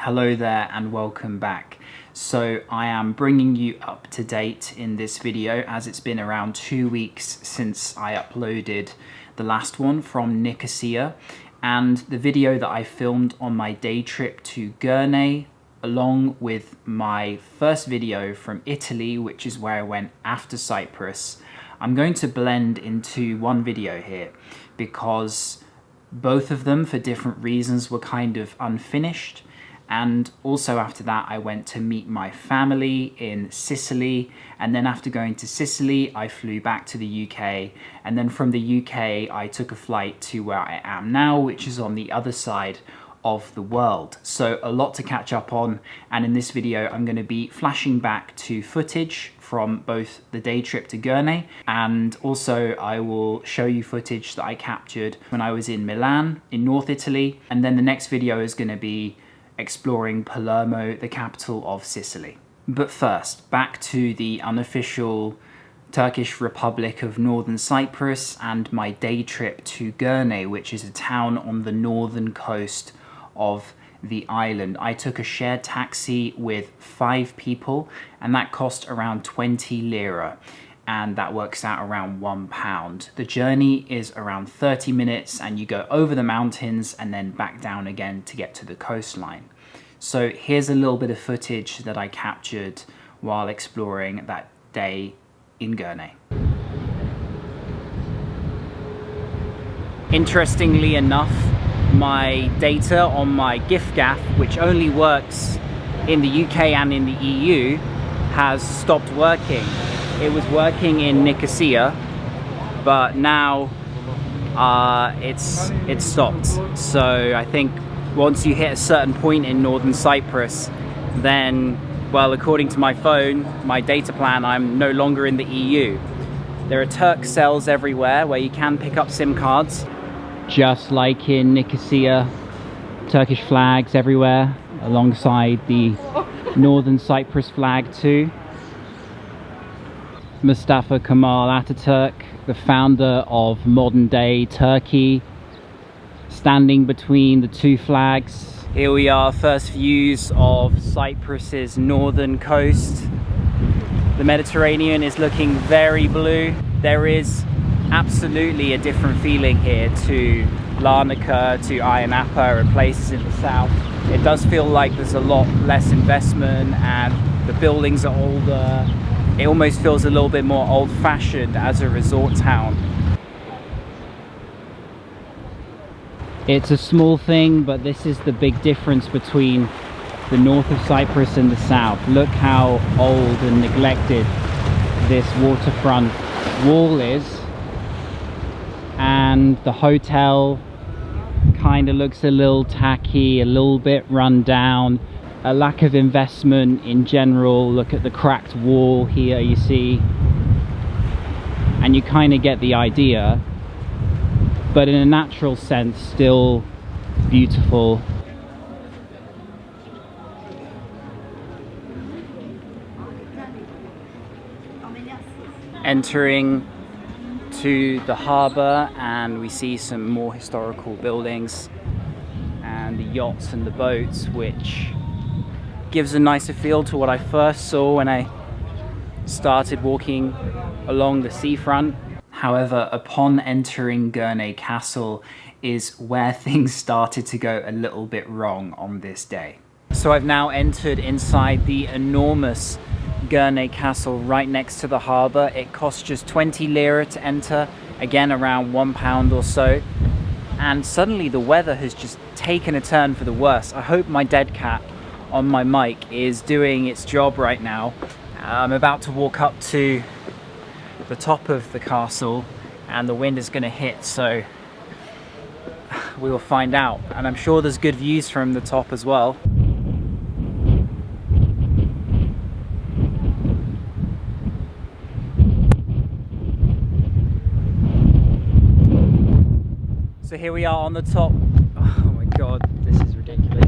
Hello there and welcome back. So I am bringing you up to date in this video as it's been around 2 weeks since I uploaded the last one from Nicosia, and the video that I filmed on my day trip to Girne, along with my first video from Italy, which is where I went after Cyprus. I'm going to blend into one video here because both of them, for different reasons, were kind of unfinished. And also after that, I went to meet my family in Sicily. And then after going to Sicily, I flew back to the UK. And then from the UK, I took a flight to where I am now, which is on the other side of the world. So a lot to catch up on. And in this video, I'm going to be flashing back to footage from both the day trip to Girne, and also I will show you footage that I captured when I was in Milan in North Italy. And then the next video is going to be exploring Palermo, the capital of Sicily. But first, back to the unofficial Turkish Republic of Northern Cyprus and my day trip to Girne, which is a town on the northern coast of the island. I took a shared taxi with 5 people and that cost around 20 lira, and that works out around £1. The journey is around 30 minutes and you go over the mountains and then back down again to get to the coastline. So here's a little bit of footage that I captured while exploring that day in Girne. Interestingly enough, my data on my gift gaff, which only works in the UK and in the EU, has stopped working. It was working in Nicosia, but now it's stopped. So I think once you hit a certain point in northern Cyprus, then, well, according to my phone, my data plan, I'm no longer in the EU. There are Turk cells everywhere where you can pick up SIM cards. Just like in Nicosia, Turkish flags everywhere, alongside the northern Cyprus flag too. Mustafa Kemal Ataturk, the founder of modern day Turkey, standing between the two flags. Here we are, first views of Cyprus's northern coast. The Mediterranean is looking very blue. There is absolutely a different feeling here to Larnaca, to Ayia Napa and places in the south. It does feel like there's a lot less investment and the buildings are older. It almost feels a little bit more old-fashioned as a resort town. It's a small thing, but this is the big difference between the north of Cyprus and the south. Look how old and neglected this waterfront wall is. And the hotel kind of looks a little tacky, a little bit run down. A lack of investment in general. Look at the cracked wall here, you see. And you kind of get the idea. But in a natural sense, still beautiful. Entering to the harbour, and we see some more historical buildings and the yachts and the boats, which gives a nicer feel to what I first saw when I started walking along the seafront. However, upon entering Kyrenia Castle is where things started to go a little bit wrong on this day. So I've now entered inside the enormous Kyrenia Castle right next to the harbour. It costs just 20 lira to enter, again around £1 or so. And suddenly the weather has just taken a turn for the worse. I hope my dead cat on my mic is doing its job right now. I'm about to walk up to the top of the castle and the wind is going to hit, so we will find out. And I'm sure there's good views from the top as well. So here we are on the top. Oh my god, this is ridiculous.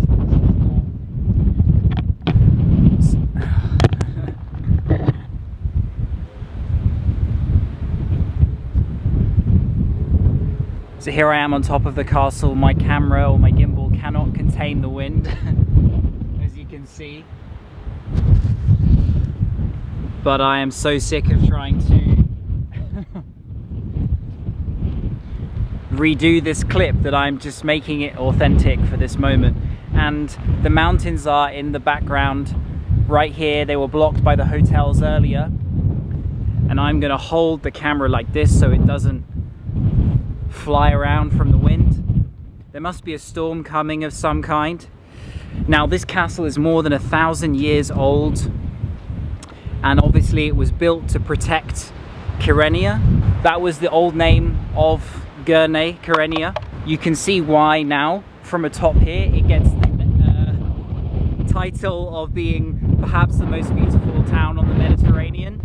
So here I am on top of the castle. My camera or my gimbal cannot contain the wind. can see. But I am so sick of trying to redo this clip that I'm just making it authentic for this moment. And the mountains are in the background right here. They were blocked by the hotels earlier. And I'm gonna hold the camera like this so it doesn't fly around from the wind. There must be a storm coming of some kind. Now, this castle is more than 1,000 years old, and obviously it was built to protect Kyrenia. That was the old name of Girne, Kyrenia. You can see why now from atop here it gets the title of being perhaps the most beautiful town on the Mediterranean.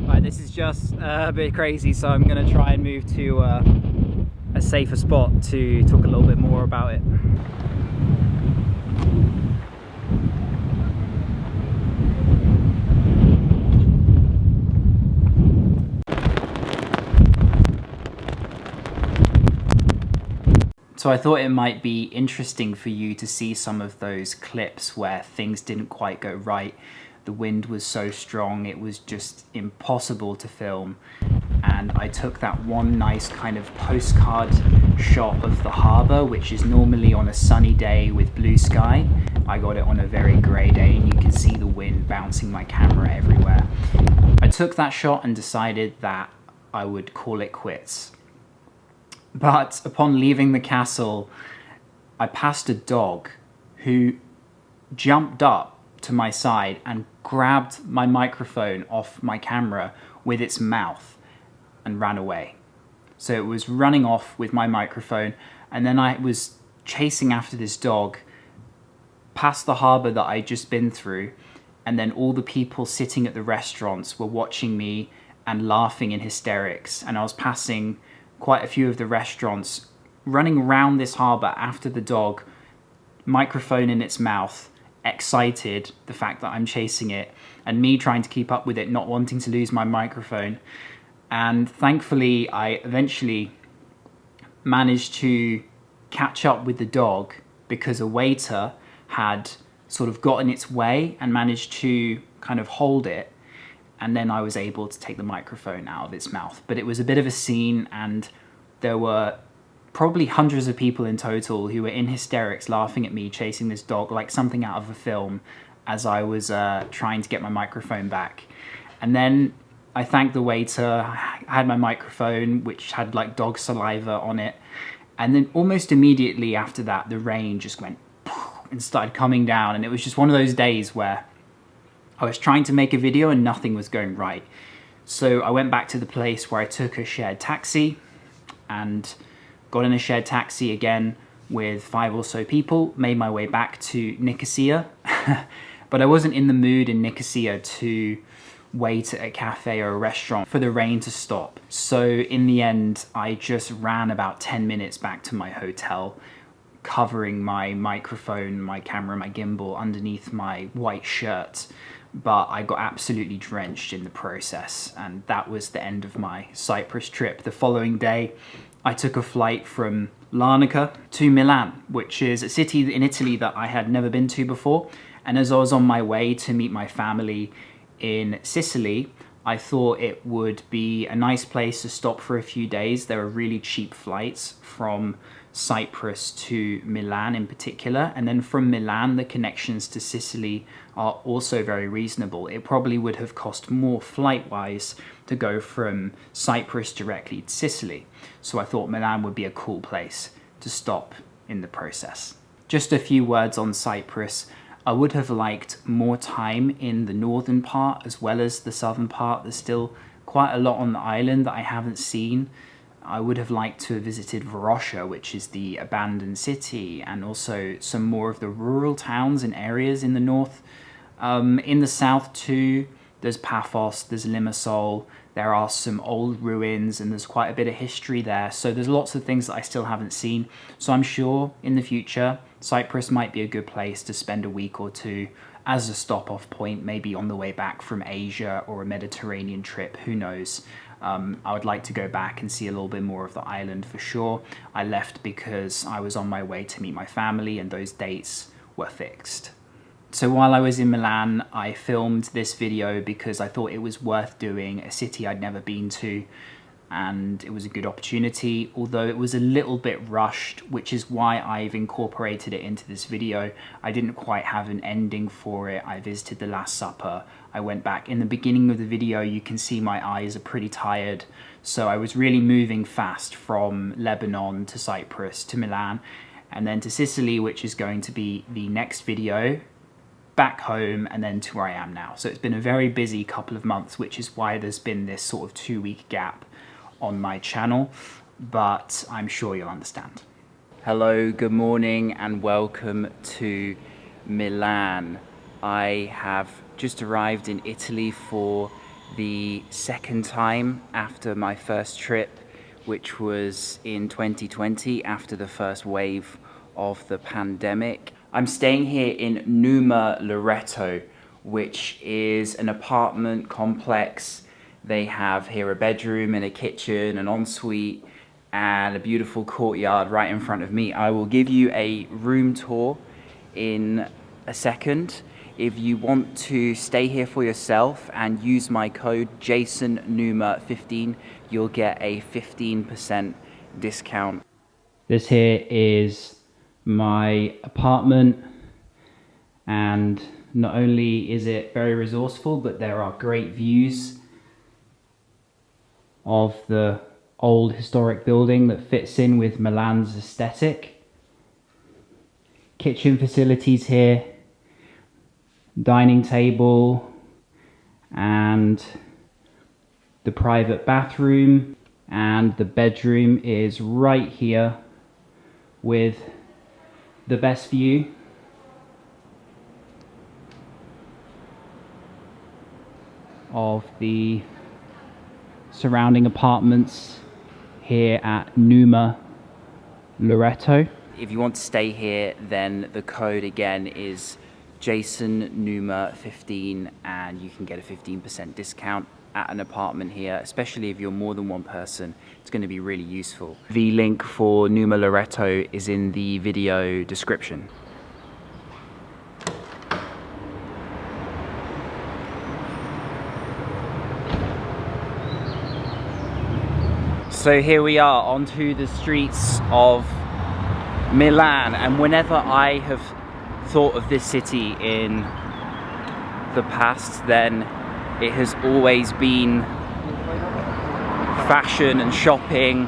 Right, this is just a bit crazy, so I'm gonna try and move to a safer spot to talk a little bit more about it. So I thought it might be interesting for you to see some of those clips where things didn't quite go right. The wind was so strong, it was just impossible to film. And I took that one nice kind of postcard shot of the harbour, which is normally on a sunny day with blue sky. I got it on a very grey day, and you can see the wind bouncing my camera everywhere. I took that shot and decided that I would call it quits. But upon leaving the castle, I passed a dog who jumped up to my side and grabbed my microphone off my camera with its mouth and ran away. So it was running off with my microphone, and then I was chasing after this dog past the harbour that I'd just been through, and then all the people sitting at the restaurants were watching me and laughing in hysterics, and I was passing quite a few of the restaurants, running around this harbour after the dog, microphone in its mouth, excited, the fact that I'm chasing it, and me trying to keep up with it, not wanting to lose my microphone. And thankfully, I eventually managed to catch up with the dog because a waiter had sort of got in its way and managed to kind of hold it. And then I was able to take the microphone out of its mouth. But it was a bit of a scene, and there were probably hundreds of people in total who were in hysterics laughing at me chasing this dog like something out of a film as I was trying to get my microphone back. And then I thanked the waiter. I had my microphone, which had like dog saliva on it. And then almost immediately after that, the rain just went and started coming down. And it was just one of those days where I was trying to make a video and nothing was going right. So I went back to the place where I took a shared taxi and got in a shared taxi again with 5 or so people, made my way back to Nicosia. But I wasn't in the mood in Nicosia to wait at a cafe or a restaurant for the rain to stop. So in the end, I just ran about 10 minutes back to my hotel, covering my microphone, my camera, my gimbal underneath my white shirt. But I got absolutely drenched in the process, and that was the end of my Cyprus trip. The following day, I took a flight from Larnaca to Milan, which is a city in Italy that I had never been to before. And as I was on my way to meet my family in Sicily, I thought it would be a nice place to stop for a few days. There are really cheap flights from Cyprus to Milan in particular, and then from Milan the connections to Sicily are also very reasonable. It probably would have cost more flight-wise to go from Cyprus directly to Sicily, so I thought Milan would be a cool place to stop in the process. Just a few words on Cyprus. I would have liked more time in the northern part as well as the southern part. There's still quite a lot on the island that I haven't seen. I would have liked to have visited Varosha, which is the abandoned city, and also some more of the rural towns and areas in the north. In the south too, there's Paphos, there's Limassol, there are some old ruins, and there's quite a bit of history there. So there's lots of things that I still haven't seen. So I'm sure in the future, Cyprus might be a good place to spend a week or two as a stop-off point, maybe on the way back from Asia or a Mediterranean trip, who knows. I would like to go back and see a little bit more of the island for sure. I left because I was on my way to meet my family and those dates were fixed. So while I was in Milan, I filmed this video because I thought it was worth doing, a city I'd never been to, and it was a good opportunity, although it was a little bit rushed, which is why I've incorporated it into this video. I didn't quite have an ending for it. I visited the Last Supper. I went back. In the beginning of the video, you can see my eyes are pretty tired, so I was really moving fast from Lebanon to Cyprus to Milan, and then to Sicily, which is going to be the next video, back home, and then to where I am now. So it's been a very busy couple of months, which is why there's been this sort of 2-week gap on my channel, but I'm sure you'll understand. Hello, good morning, and welcome to Milan. I have just arrived in Italy for the second time after my first trip, which was in 2020 after the first wave of the pandemic. I'm staying here in Numa Loreto, which is an apartment complex. They have here a bedroom and a kitchen, an ensuite, and a beautiful courtyard right in front of me. I will give you a room tour in a second. If you want to stay here for yourself and use my code JASONNUMA15, you'll get a 15% discount. This here is my apartment, and not only is it very resourceful, but there are great views of the old historic building that fits in with Milan's aesthetic. Kitchen facilities here, dining table, and the private bathroom, and the bedroom is right here with the best view of the surrounding apartments here at Numa Loreto. If you want to stay here, then the code again is JASONNUMA15, and you can get a 15% discount at an apartment here, especially if you're more than one person. It's going to be really useful. The link for Numa Loreto is in the video description. So here we are onto the streets of Milan, and whenever I have thought of this city in the past, then it has always been fashion and shopping,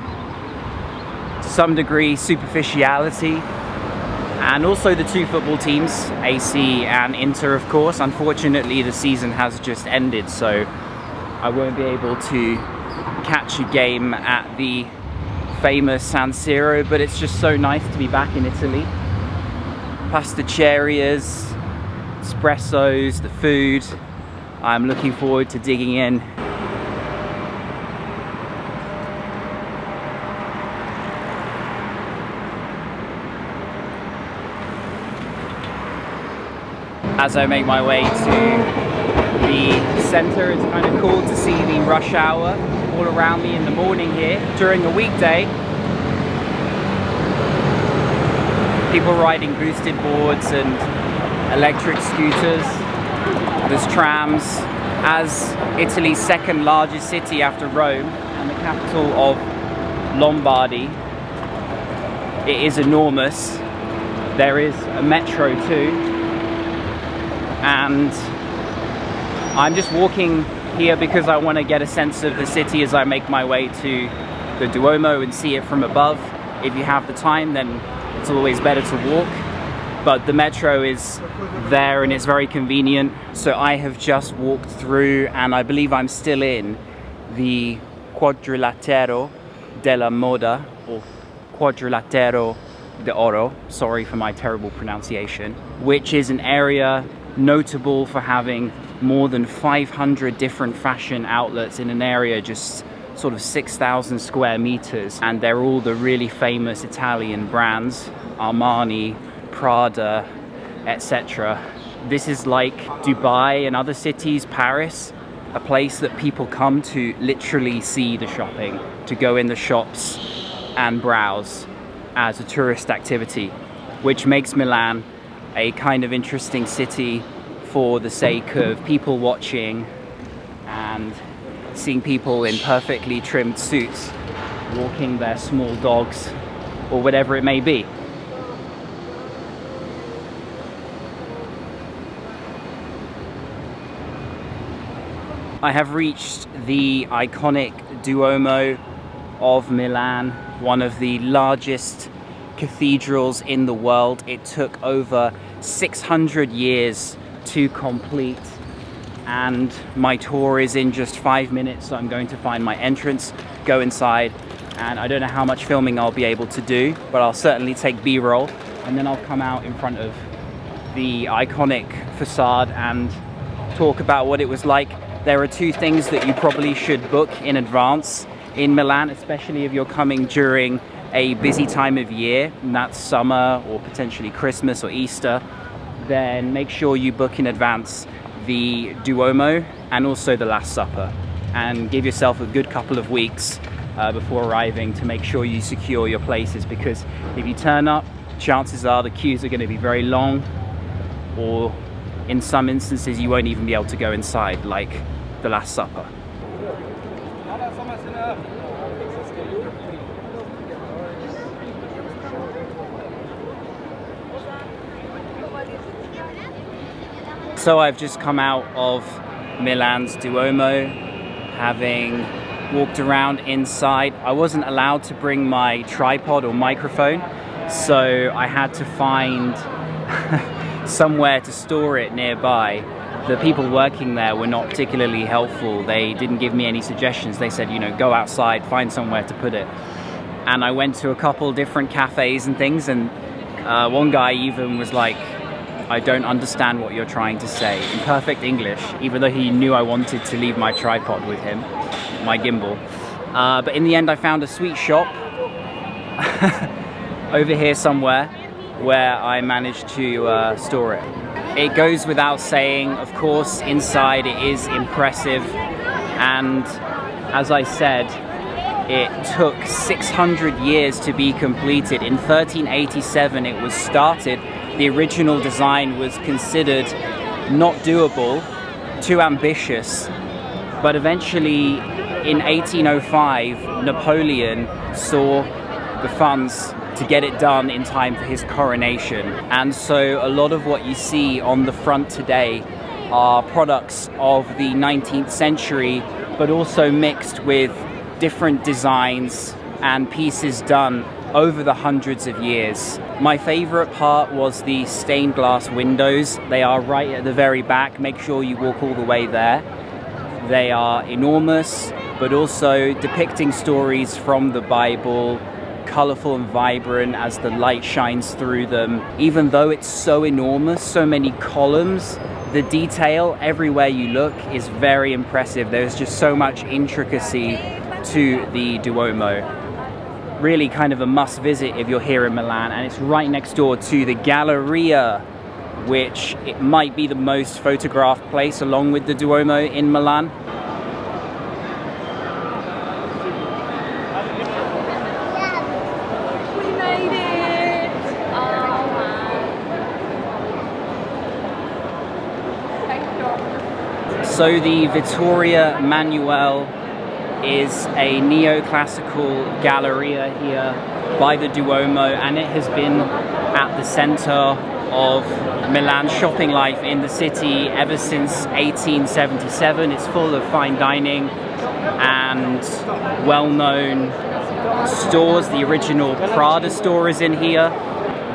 to some degree superficiality, and also the two football teams, AC and Inter, of course. Unfortunately, the season has just ended, so I won't be able to catch a game at the famous San Siro, but it's just so nice to be back in Italy. Pasticcerias, espressos, the food. I'm looking forward to digging in. As I make my way to the center, it's kind of cool to see the rush hour all around me in the morning here. During a weekday, people riding boosted boards and electric scooters. There's trams. As Italy's second largest city after Rome and the capital of Lombardy, it is enormous. There is a metro too, and I'm just walking here because I want to get a sense of the city as I make my way to the Duomo and see it from above. If you have the time, then it's always better to walk, but the metro is there and it's very convenient. So I have just walked through, and I believe I'm still in the Quadrilatero della Moda, or Quadrilatero d'Oro, sorry for my terrible pronunciation, which is an area notable for having more than 500 different fashion outlets in an area just sort of 6,000 square meters, and they're all the really famous Italian brands, Armani, Prada, etc. This is like Dubai and other cities, Paris, a place that people come to literally see the shopping, to go in the shops and browse as a tourist activity, which makes Milan a kind of interesting city for the sake of people watching and seeing people in perfectly trimmed suits walking their small dogs or whatever it may be. I have reached the iconic Duomo of Milan, one of the largest cathedrals in the world. It took over 600 years to complete, and my tour is in just 5 minutes, so I'm going to find my entrance, go inside, and I don't know how much filming I'll be able to do, but I'll certainly take B-roll, and then I'll come out in front of the iconic facade and talk about what it was like. There are two things that you probably should book in advance in Milan, especially if you're coming during a busy time of year, and that's summer or potentially Christmas or Easter. Then make sure you book in advance the Duomo and also the Last Supper, and give yourself a good couple of weeks before arriving to make sure you secure your places, because if you turn up, chances are the queues are going to be very long, or in some instances you won't even be able to go inside, like the Last Supper. So I've just come out of Milan's Duomo, having walked around inside. I wasn't allowed to bring my tripod or microphone, so I had to find somewhere to store it nearby. The people working there were not particularly helpful. They didn't give me any suggestions. They said, you know, go outside, find somewhere to put it. And I went to a couple different cafes and things, and one guy even was like, I don't understand what you're trying to say, in perfect English, even though he knew I wanted to leave my tripod with him, my gimbal. But in the end I found a sweet shop over here somewhere where I managed to store it. It goes without saying, of course, inside it is impressive, and as I said, it took 600 years to be completed. In 1387 it was started. The original design was considered not doable, too ambitious, but eventually in 1805 Napoleon saw the funds to get it done in time for his coronation. And so a lot of what you see on the front today are products of the 19th century, but also mixed with different designs and pieces done over the hundreds of years. My favorite part was the stained glass windows. They are right at the very back. Make sure you walk all the way there. They are enormous, but also depicting stories from the Bible, colorful and vibrant as the light shines through them. Even though it's so enormous, so many columns, the detail everywhere you look is very impressive. There's just so much intricacy to the Duomo. Really kind of a must visit if you're here in Milan, and it's right next door to the Galleria, which it might be the most photographed place along with the Duomo in Milan. So the Vittorio Emanuele is a neoclassical Galleria here by the Duomo, and it has been at the center of Milan's shopping life in the city ever since 1877. It's full of fine dining and well-known stores. The original Prada store is in here.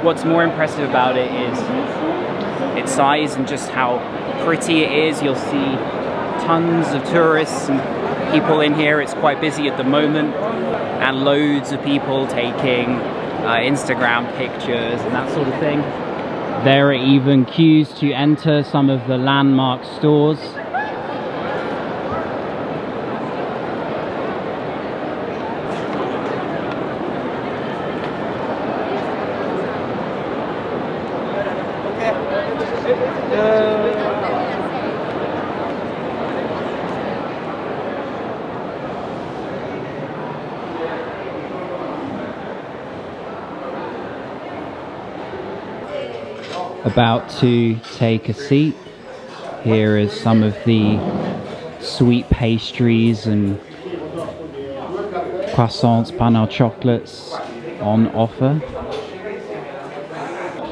What's more impressive about it is its size and just how pretty it is. You'll see tons of tourists and people in here. It's quite busy at the moment, and loads of people taking Instagram pictures and that sort of thing. There are even queues to enter some of the landmark stores. about to take a seat. Here is some of the sweet pastries and croissants, pain au chocolates on offer.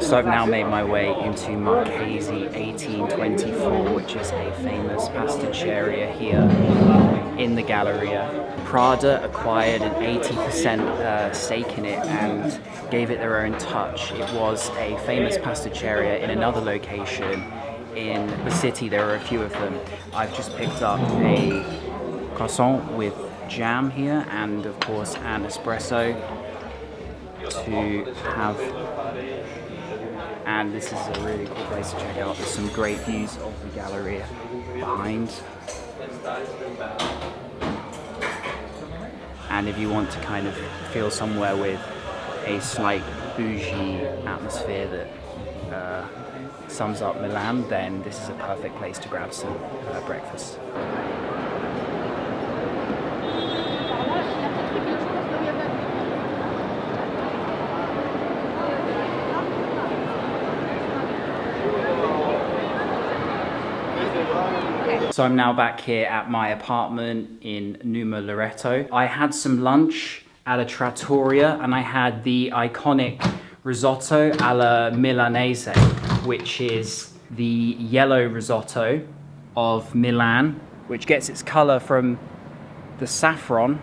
So I've now made my way into Marchesi 1824, which is a famous pasticceria here in the Galleria. Prada acquired an 80% stake in it and gave it their own touch. It was a famous pasticceria in another location in the city. There are a few of them. I've just picked up a croissant with jam here and of course an espresso to have. And this is a really cool place to check out. There's some great views of the Galleria behind. And if you want to kind of feel somewhere with a slight bougie atmosphere that sums up Milan, then this is a perfect place to grab some breakfast. So I'm now back here at my apartment in Numa Loreto. I had some lunch at a trattoria and I had the iconic risotto alla Milanese, which is the yellow risotto of Milan, which gets its color from the saffron,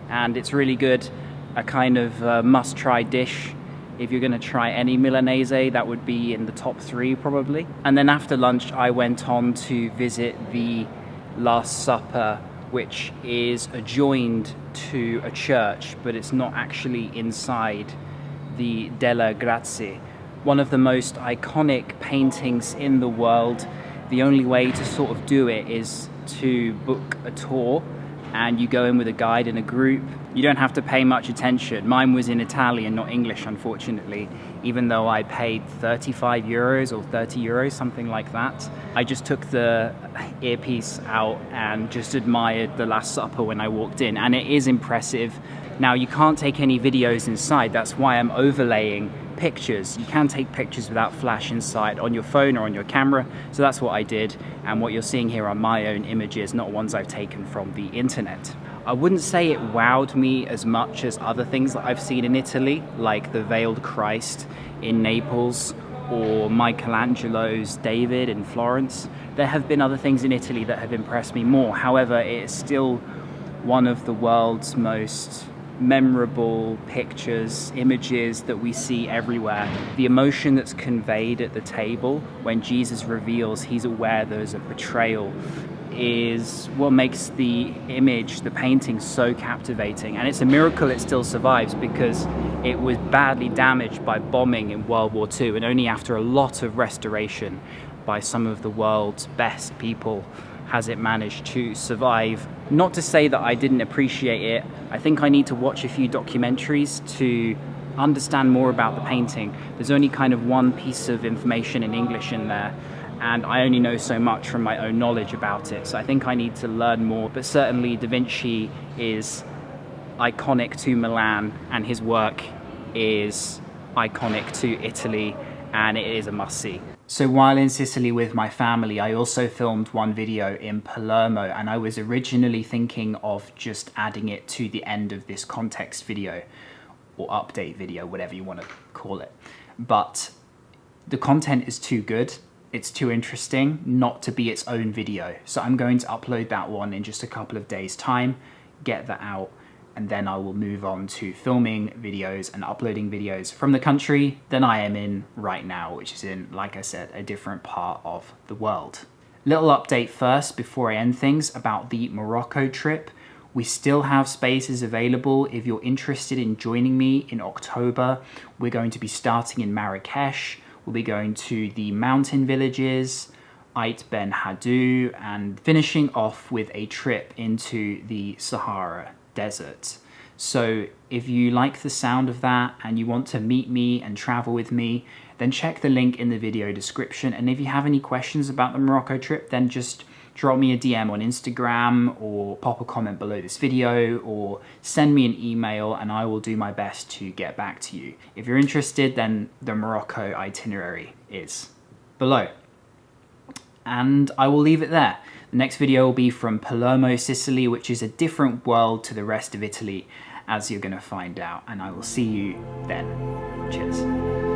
and it's really good. A kind of must-try dish. If you're gonna try any Milanese, that would be in the top 3 probably. And then after lunch, I went on to visit the Last Supper, which is adjoined to a church, but it's not actually inside the Della Grazie. One of the most iconic paintings in the world. The only way to sort of do it is to book a tour, and you go in with a guide in a group. You don't have to pay much attention. Mine was in Italian, not English, unfortunately, even though I paid 35 euros or 30 euros, something like that. I just took the earpiece out and just admired the Last Supper when I walked in, and it is impressive. Now, you can't take any videos inside. That's why I'm overlaying pictures. You can take pictures without flash inside on your phone or on your camera, so that's what I did, and what you're seeing here are my own images, not ones I've taken from the internet. I wouldn't say it wowed me as much as other things that I've seen in Italy, like the Veiled Christ in Naples or Michelangelo's David in Florence. There have been other things in Italy that have impressed me more. However, it is still one of the world's most memorable pictures, images that we see everywhere. The emotion that's conveyed at the table when Jesus reveals he's aware there's a betrayal is what makes the image, the painting, so captivating. And it's a miracle it still survives, because it was badly damaged by bombing in World War II, and only after a lot of restoration by some of the world's best people has it managed to survive. Not to say that I didn't appreciate it. I think I need to watch a few documentaries to understand more about the painting. There's only kind of one piece of information in English in there, and I only know so much from my own knowledge about it. So I think I need to learn more, but certainly Da Vinci is iconic to Milan, and his work is iconic to Italy, and it is a must-see. So while in Sicily with my family, I also filmed one video in Palermo, and I was originally thinking of just adding it to the end of this context video, or update video, whatever you want to call it. But the content is too good, it's too interesting not to be its own video. So I'm going to upload that one in just a couple of days' time, get that out, and then I will move on to filming videos and uploading videos from the country that I am in right now, which is in, like I said, a different part of the world. Little update first before I end things about the Morocco trip. We still have spaces available if you're interested in joining me in October. We're going to be starting in Marrakesh. We'll be going to the mountain villages, Ait Ben Haddou, and finishing off with a trip into the Sahara Desert. So if you like the sound of that and you want to meet me and travel with me, then check the link in the video description. And if you have any questions about the Morocco trip, then just drop me a DM on Instagram or pop a comment below this video or send me an email and I will do my best to get back to you. If you're interested, then the Morocco itinerary is below. And I will leave it there. The next video will be from Palermo, Sicily, which is a different world to the rest of Italy, as you're going to find out. And I will see you then. Cheers.